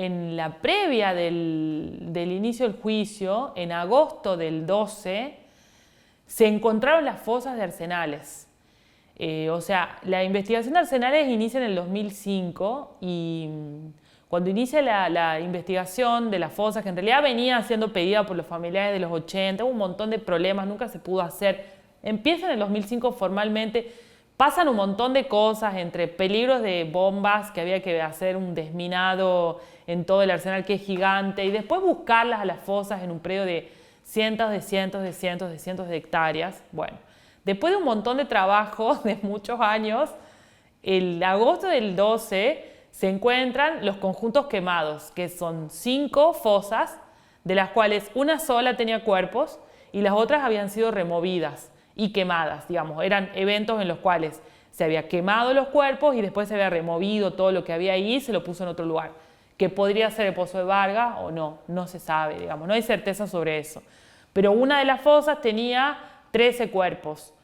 en la previa del inicio del juicio, en agosto del 12, se encontraron las fosas de Arsenales. O sea, la investigación de Arsenales inicia en el 2005 y cuando inicia la investigación de las fosas, que en realidad venía siendo pedida por los familiares de los 80, hubo un montón de problemas, nunca se pudo hacer. Empieza en el 2005 formalmente, pasan un montón de cosas, entre peligros de bombas, que había que hacer un desminado en todo el arsenal que es gigante, y después buscarlas a las fosas en un predio de cientos de hectáreas. Bueno, después de un montón de trabajo de muchos años, el agosto del 12 se encuentran los conjuntos quemados, que son 5 fosas, de las cuales una sola tenía cuerpos y las otras habían sido removidas y quemadas, digamos. Eran eventos en los cuales se había quemado los cuerpos y después se había removido todo lo que había ahí y se lo puso en otro lugar, que podría ser el Pozo de Vargas o no, no se sabe, digamos, no hay certeza sobre eso. Pero una de las fosas tenía 13 cuerpos.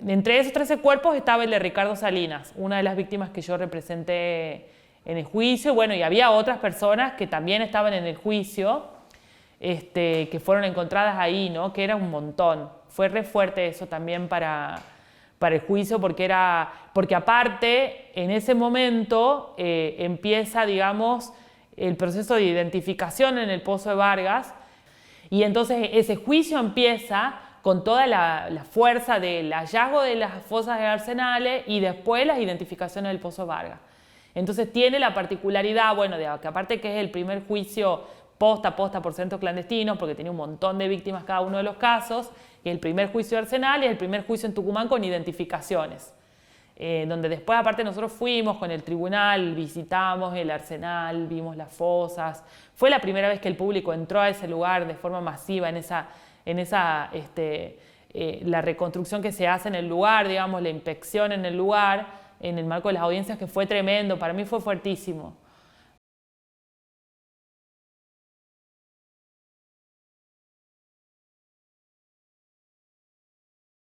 Entre esos 13 cuerpos estaba el de Ricardo Salinas, una de las víctimas que yo representé en el juicio. Bueno, y había otras personas que también estaban en el juicio, que fueron encontradas ahí, ¿no? Que era un montón. Fue re fuerte eso también para el juicio, porque aparte, en ese momento empieza, digamos, el proceso de identificación en el Pozo de Vargas, y entonces ese juicio empieza con toda la fuerza del hallazgo de las fosas de Arsenales y después las identificaciones del Pozo de Vargas. Entonces tiene la particularidad, bueno, de que aparte que es el primer juicio posta a posta por centros clandestinos, porque tenía un montón de víctimas cada uno de los casos, y el primer juicio de Arsenal y el primer juicio en Tucumán con identificaciones. Donde después aparte nosotros fuimos con el tribunal, visitamos el Arsenal, vimos las fosas. Fue la primera vez que el público entró a ese lugar de forma masiva, la reconstrucción que se hace en el lugar, digamos, la inspección en el lugar, en el marco de las audiencias, que fue tremendo, para mí fue fuertísimo.